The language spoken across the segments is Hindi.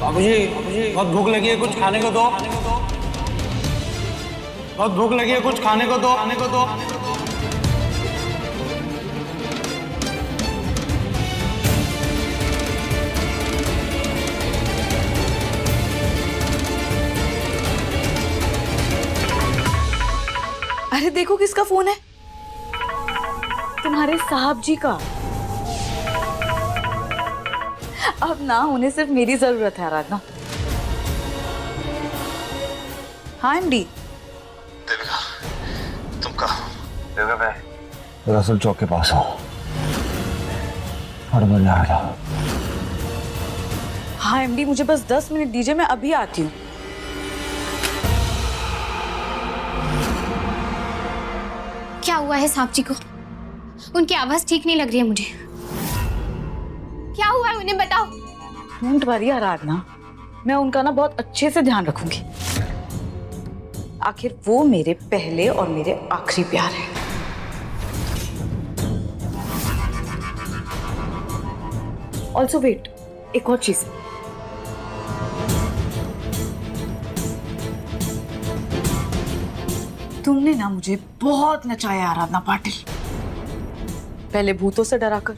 बाबूजी बहुत भूख लगी है, कुछ खाने को दो। बहुत भूख लगी है, कुछ खाने को दो। अरे देखो किसका फोन है? तुम्हारे साहब जी का। अब ना उन्हें सिर्फ मेरी जरूरत है आराधना। हाँ एमडी। देविका, तुम कहाँ? देविका, मैं रसल चौक के पास हूँ और मैं आ रहा। हाँ एमडी, मुझे बस 10 मिनट दीजिए, मैं अभी आती हूँ। क्या हुआ है सांप जी को? उनकी आवाज ठीक नहीं लग रही है मुझे। क्या हुआ है उन्हें बताओ। डोंट वरी आराधना, मैं उनका ना बहुत अच्छे से ध्यान रखूंगी। आखिर वो मेरे पहले और मेरे आखिरी प्यार है। ऑल्सो वेट, एक और चीज। तुमने ना मुझे बहुत नचाया आराधना पाटिल। पहले भूतों से डराकर,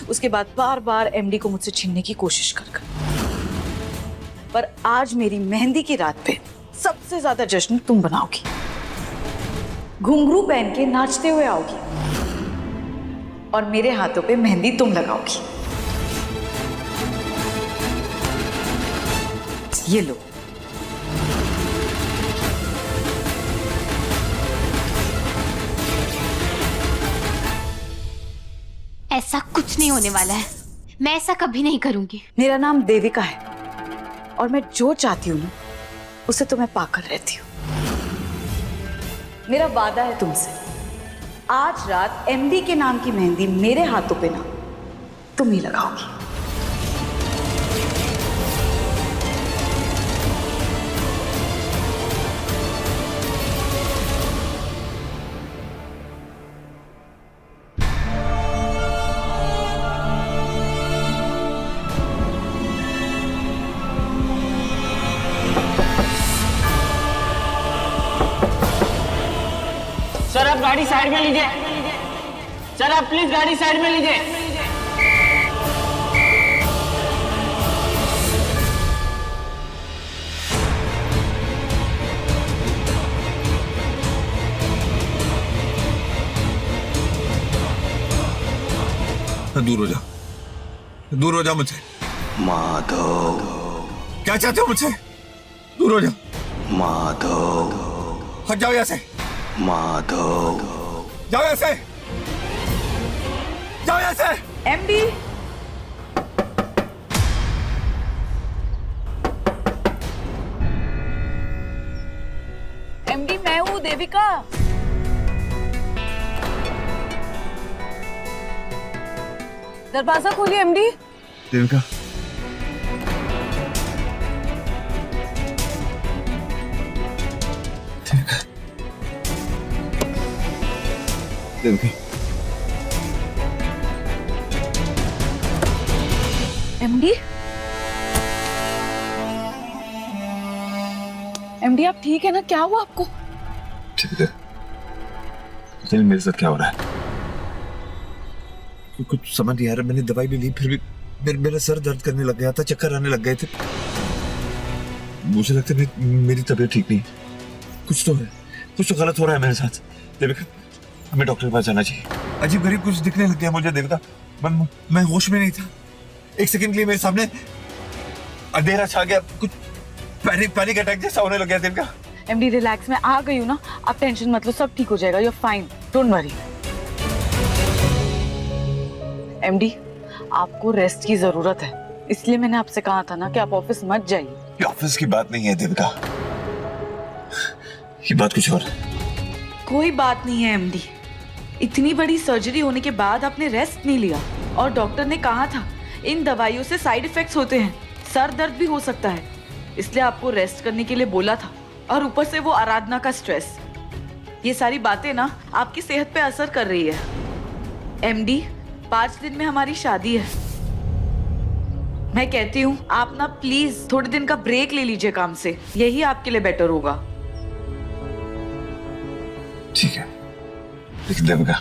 उसके बाद बार बार एमडी को मुझसे छीनने की कोशिश कर। पर आज मेरी मेहंदी की रात पे सबसे ज्यादा जश्न तुम बनाओगी। घुंघरू पहन के नाचते हुए आओगी और मेरे हाथों पे मेहंदी तुम लगाओगी। ये लो। ऐसा कुछ नहीं होने वाला है। मैं ऐसा कभी नहीं करूंगी। मेरा नाम देविका है और मैं जो चाहती हूँ ना उसे तो मैं पाकर रहती हूँ। मेरा वादा है तुमसे, आज रात एमडी के नाम की मेहंदी मेरे हाथों पे ना तुम ही लगाओगी। सर आप गाड़ी साइड में लीजिए। सर आप प्लीज गाड़ी साइड में लीजिए। दूर हो जा, दूर हो जा मुझसे। माधव, क्या चाहते हो मुझसे? दूर हो जा। माधव, हट जाओ यहाँ से। माधव, जाओ यहाँ से, जाओ यहाँ से। एमडी, एमडी मैं हूँ देविका। दरवाजा खोलिए MD. Devika, Devika, MD, MD आप ठीक है ना? क्या हुआ आपको? ठीक है। पता नहीं मेरे साथ क्या हो रहा है, कुछ समझ नहीं आ रहा। मैंने दवाई भी ली, फिर भी मेरा सर दर्द करने लग गया था, चक्कर आने लग गए थे। मुझे लगता है मेरी तबीयत ठीक नहीं है। कुछ तो गलत हो रहा है मेरे साथ। देविका, हमें डॉक्टर के पास जाना चाहिए। अजीब गरीब कुछ दिखने लग गया मुझे देविका। मैं होश में नहीं था। एक सेकंड के लिए मेरे सामने अंधेरा छा गया, कुछ पैनिक अटैक जैसा होने लग गया देविका। एमडी रिलैक्स, मैं आ गई हूँ ना, आप टेंशन मत लो, सब ठीक हो जाएगा। You are fine, don't worry. MD, आपको रेस्ट की जरूरत है, इसलिए मैंने आपसे कहा था ना कि आप ऑफिस मत जाइए। ये ऑफिस की बात नहीं है देविका, ये बात कुछ और है। कोई बात नहीं है एमडी, इतनी बड़ी सर्जरी होने के बाद आपने रेस्ट नहीं लिया और डॉक्टर ने कहा था इन दवाइयों से साइड इफेक्ट्स होते हैं, सर दर्द भी हो सकता है, इसलिए आपको रेस्ट करने के लिए बोला था। और ऊपर से वो आराधना का स्ट्रेस, ये सारी बातें ना आपकी सेहत पे असर कर रही है। एमडी, 5 दिन में हमारी शादी है। मैं कहती हूँ आप ना प्लीज थोड़े दिन का ब्रेक ले लीजिए काम से, यही आपके लिए बेटर होगा। ठीक है, लेकिन देविका,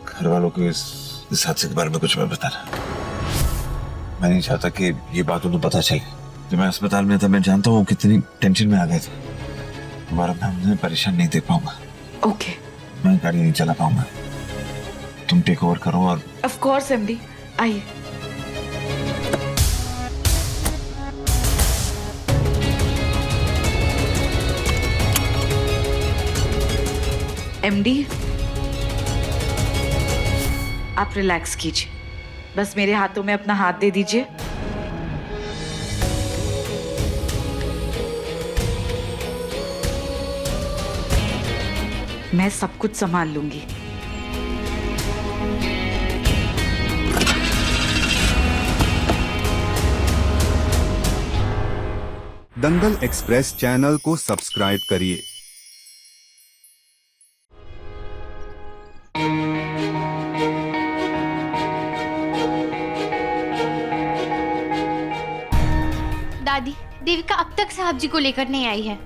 घर वालों को इस हादसे के बारे में कुछ मत बताना। मैं नहीं चाहता कि ये बात उन्हें पता चले। जब मैं अस्पताल में था मैं जानता हूँ कितनी टेंशन में आ गए थे। दोबारा मैं उन्हें परेशान नहीं देख पाऊंगा। ओके। मैं गाड़ी नहीं चला पाऊंगा, तुम टेक ओवर करो। और ऑफ कोर्स एमडी, आइए। एमडी, आप रिलैक्स कीजिए, बस मेरे हाथों में अपना हाथ दे दीजिए। मैं सब कुछ संभाल लूंगी। दंगल एक्सप्रेस चैनल को सब्सक्राइब करिए। दादी, देविका अब तक साहब जी को लेकर नहीं आई है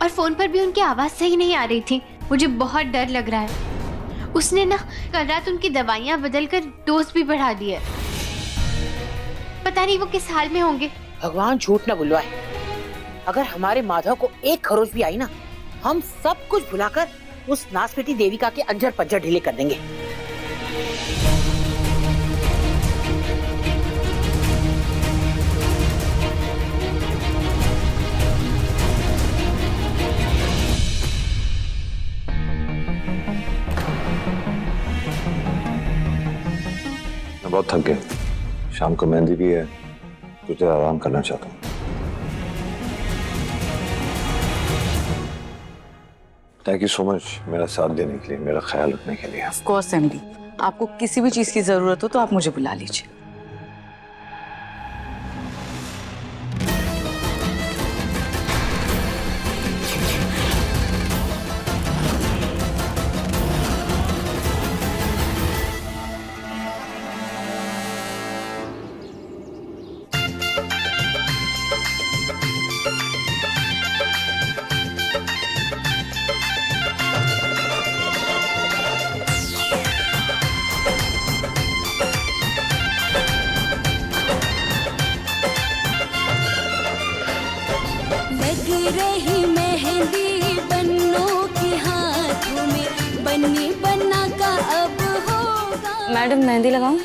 और फोन पर भी उनकी आवाज सही नहीं आ रही थी। मुझे बहुत डर लग रहा है। उसने ना कल रात उनकी दवाइयां बदलकर डोज भी बढ़ा दी है। पता नहीं वो किस हाल में होंगे। भगवान झूठ न बुलवाए। अगर हमारे माधव को एक खरोच भी आई ना, हम सब कुछ भुलाकर उस नासपीटी देविका के अंजर पंजर ढीले कर देंगे। मैं बहुत थक गया, शाम को मेहंदी भी है, कुछ देर आराम करना चाहता हूँ। थैंक यू सो मच मेरा साथ देने के लिए, मेरा ख्याल रखने के लिए। ऑफ कोर्स एमडी, आपको किसी भी चीज की जरूरत हो तो आप मुझे बुला लीजिए। रही मेहंदी बन्नों के हाथों में, बन्नी बन्ना का अब होगा। मैडम मेहंदी लगाऊं?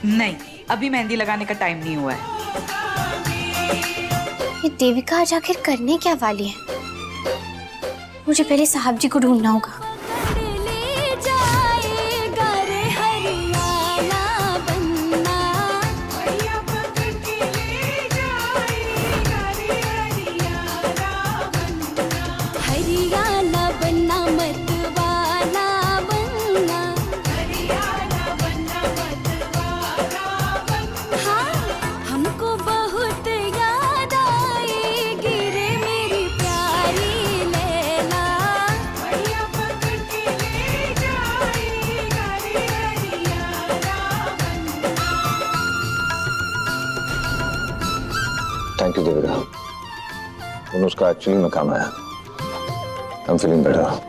नहीं, अभी मेहंदी लगाने का टाइम नहीं हुआ है। ये देविका आज आखिर करने क्या वाली है? मुझे पहले साहब जी को ढूंढना होगा। थैंक यू देविका, तुम उसका एक्चुअली में काम आया। I am feeling better.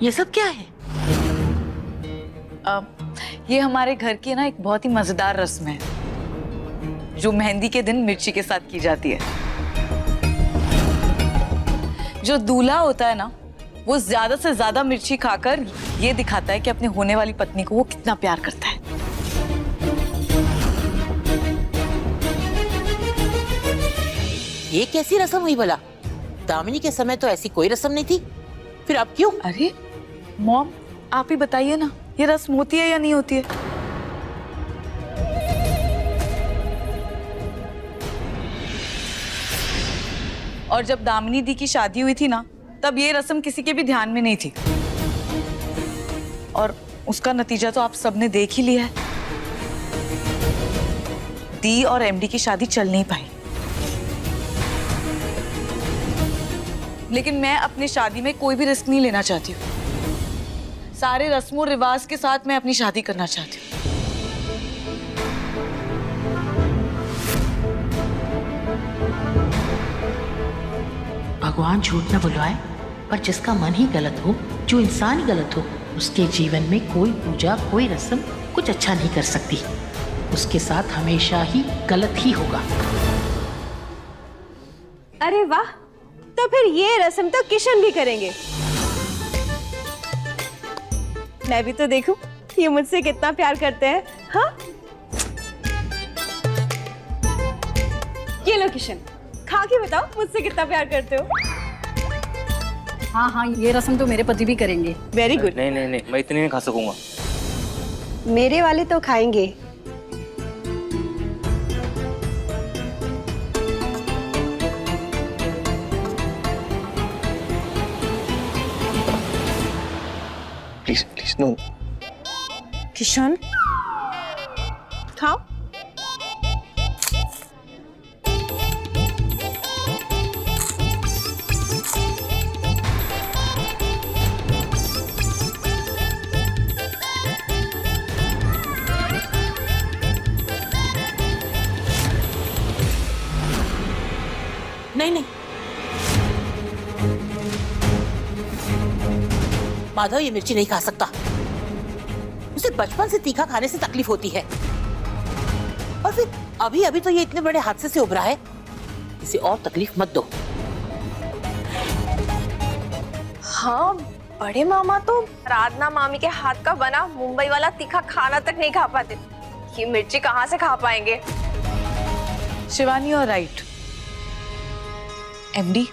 ये सब क्या है? ये हमारे घर की ना एक बहुत ही मजेदार रस्म है जो मेहंदी के दिन मिर्ची के साथ की जाती है। जो दूल्हा होता है ना, वो ज्यादा से ज्यादा मिर्ची खाकर ये दिखाता है कि अपने होने वाली पत्नी को वो कितना प्यार करता है। ये कैसी रस्म हुई भला? दामिनी के समय तो ऐसी कोई रस्म नहीं थी, फिर अब क्यों? अरे मॉम, आप ही बताइए ना, ये रस्म होती है या नहीं होती है? और जब दामिनी दी की शादी हुई थी ना, तब ये रस्म किसी के भी ध्यान में नहीं थी, और उसका नतीजा तो आप सबने देख ही लिया है। दी और एमडी की शादी चल नहीं पाई। लेकिन मैं अपनी शादी में कोई भी रिस्क नहीं लेना चाहती हूँ। सारे रस्मों रिवाज के साथ मैं अपनी शादी करना चाहती हूँ। भगवान झूठ न बुलवाए, पर जिसका मन ही गलत हो, जो इंसान ही गलत हो, उसके जीवन में कोई पूजा, कोई रस्म कुछ अच्छा नहीं कर सकती। उसके साथ हमेशा ही गलत ही होगा। अरे वाह, तो फिर ये रस्म तो किशन भी करेंगे। मैं भी तो देखूं ये मुझसे कितना प्यार करते हैं। हाँ, ये लो किशन, खा के बताओ मुझसे कितना प्यार करते हो। हाँ हाँ, ये रस्म तो मेरे पति भी करेंगे। Very good. नहीं नहीं नहीं, मैं इतनी नहीं खा सकूंगा। मेरे वाले तो खाएंगे। Please please no. किशन, खाओ। नहीं नहीं, माधव ये मिर्ची नहीं खा सकता। उसे बचपन से तीखा खाने से तकलीफ होती है, और फिर अभी अभी तो ये इतने बड़े हादसे से उभरा है। इसे और तकलीफ मत दो। हाँ, बड़े मामा तो राधना मामी के हाथ का बना मुंबई वाला तीखा खाना तक नहीं खा पाते। ये मिर्ची कहाँ से खा पाएंगे? शिवानी और राइट। एमडी,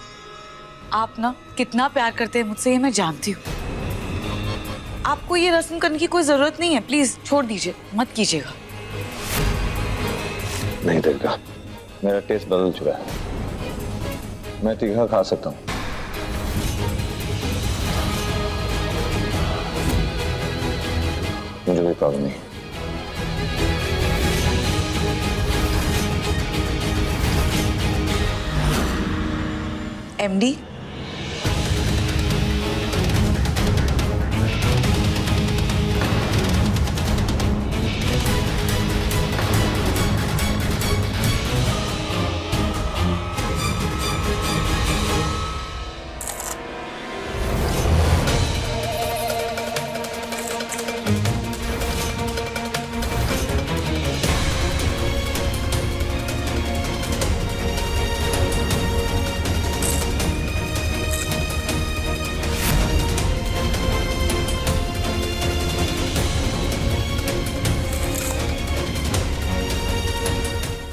आप ना कितना प्यार करते हैं मुझसे, ये मैं जानती हूँ। आपको ये रस्म करने की कोई जरूरत नहीं है। प्लीज छोड़ दीजिए, मत कीजिएगा। नहीं देविका, मेरा टेस्ट बदल चुका है। मैं तीखा खा सकता हूँ। मुझे कोई प्रॉब्लम नहीं। एमडी,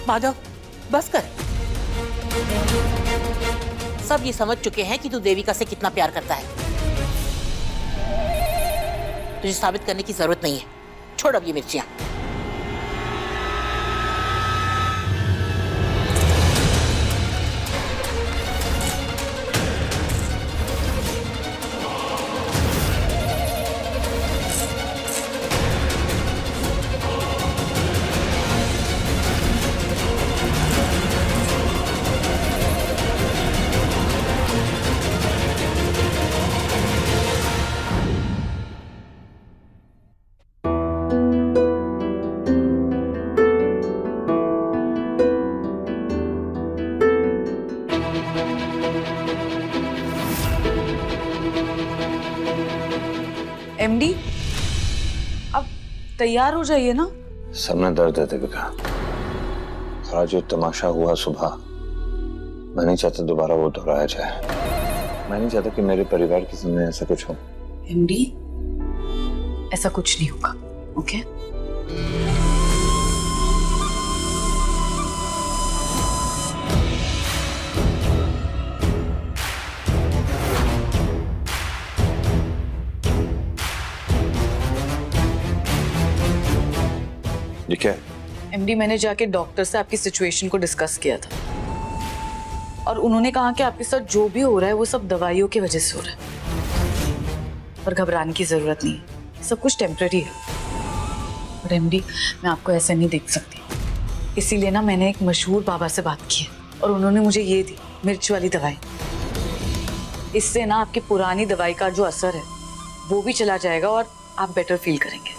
माधव बस कर। सब ये समझ चुके हैं कि तू देविका से कितना प्यार करता है। तुझे साबित करने की जरूरत नहीं है। छोड़ अब ये मिर्चियां। एमडी, अब तैयार हो जाइए ना। सब में दर्द है देविका। आज जो तमाशा हुआ सुबह, मैं नहीं चाहता दोबारा वो दोहराया जाए। मैं नहीं चाहता कि मेरे परिवार के सामने ऐसा कुछ हो। एमडी, ऐसा कुछ नहीं होगा, ओके? ये क्या है? एमडी, मैंने जाके डॉक्टर से आपकी सिचुएशन को डिस्कस किया था, और उन्होंने कहा कि आपके साथ जो भी हो रहा है वो सब दवाइयों की वजह से हो रहा है, पर घबराने की जरूरत नहीं है, सब कुछ टेम्पररी है। और एमडी, मैं आपको ऐसे नहीं देख सकती, इसीलिए ना मैंने एक मशहूर बाबा से बात की है और उन्होंने मुझे ये दी, मिर्च वाली दवाई। इससे ना आपकी पुरानी दवाई का जो असर है वो भी चला जाएगा और आप बेटर फील करेंगे।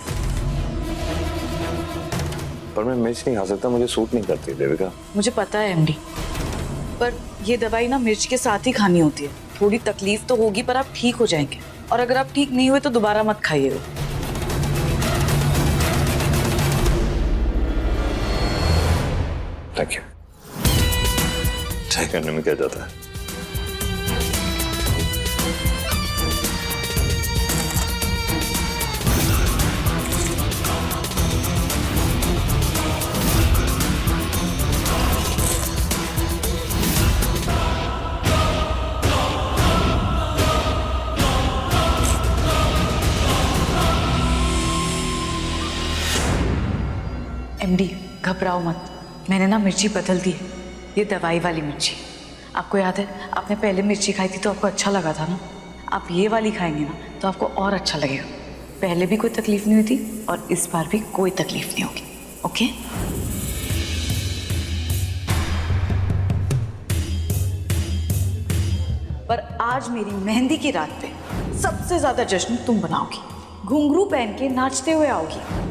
पर मैं मिर्च नहीं खा सकता, मुझे सूट नहीं करती देविका। मुझे पता है एमडी, पर ये दवाई ना मिर्च के साथ ही खानी होती है। थोड़ी तकलीफ तो होगी पर आप ठीक हो जाएंगे, और अगर आप ठीक नहीं हुए तो दोबारा मत खाइएगा। Thank you. चाय करने में क्या जाता है। एमडी, घबराओ मत, मैंने ना मिर्ची बदल दी है, ये दवाई वाली मिर्ची। आपको याद है आपने पहले मिर्ची खाई थी तो आपको अच्छा लगा था ना, आप ये वाली खाएंगे ना तो आपको और अच्छा लगेगा। पहले भी कोई तकलीफ नहीं हुई थी और इस बार भी कोई तकलीफ नहीं होगी, ओके? पर आज मेरी मेहंदी की रात पे सबसे ज्यादा जश्न तुम बनाओगी, घुंघरू पहन के नाचते हुए आओगी।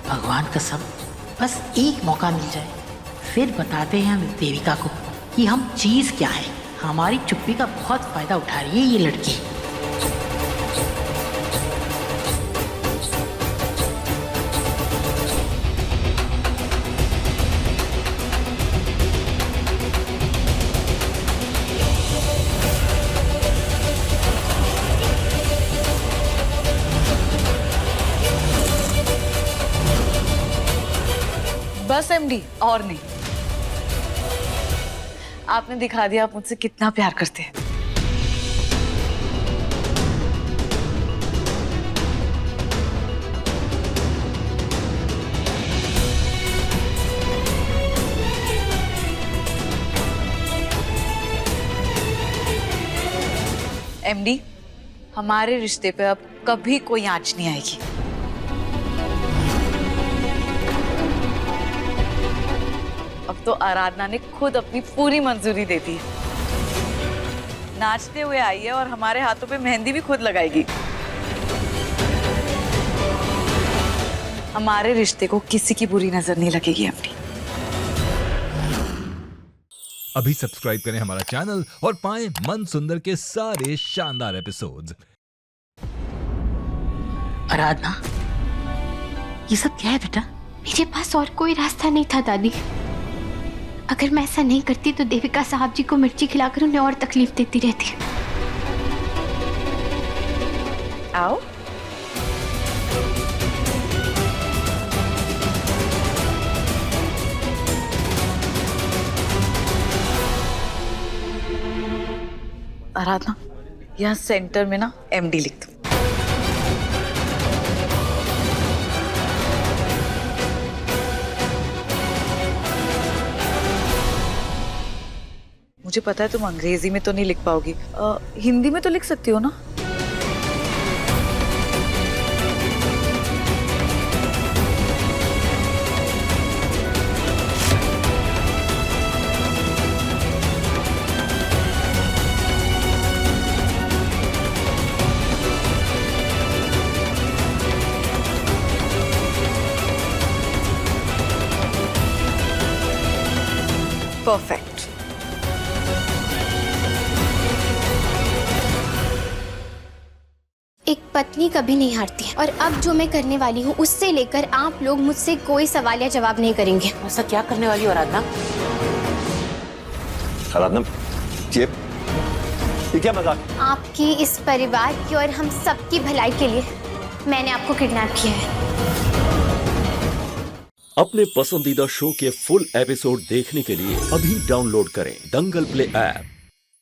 भगवान कसम, बस एक मौका मिल जाए, फिर बताते हैं हम देविका को कि हम चीज क्या है। हमारी चुप्पी का बहुत फायदा उठा रही है ये लड़की। बस एमडी, और नहीं। आपने दिखा दिया आप मुझसे कितना प्यार करते हैं। एमडी, हमारे रिश्ते पे अब कभी कोई आंच नहीं आएगी। अब तो आराधना ने खुद अपनी पूरी मंजूरी दे दी। नाचते हुए आई है और हमारे हाथों पे मेहंदी भी खुद लगाएगी। हमारे रिश्ते को किसी की बुरी नजर नहीं लगेगी अपनी। अभी सब्सक्राइब करें हमारा चैनल और पाएं मन सुंदर के सारे शानदार एपिसोड्स। आराधना, ये सब क्या है बेटा? मेरे पास और कोई रास्ता नहीं था दादी। अगर मैं ऐसा नहीं करती तो देविका साहब जी को मिर्ची खिलाकर उन्हें और तकलीफ देती रहती। आओ। आराधना, यहाँ सेंटर में ना एमडी लिख दो। मुझे पता है तुम अंग्रेजी में तो नहीं लिख पाओगी, हिंदी में तो लिख सकती हो ना? परफेक्ट। एक पत्नी कभी नहीं हारती है, और अब जो मैं करने वाली हूँ उससे लेकर आप लोग मुझसे कोई सवाल या जवाब नहीं करेंगे। ऐसा क्या करने वाली हो आराधना? आराधना, ये क्या मजाक? आपकी, इस परिवार की और हम सबकी भलाई के लिए मैंने आपको किडनैप किया है। अपने पसंदीदा शो के फुल एपिसोड देखने के लिए अभी डाउनलोड करें दंगल प्ले ऐप।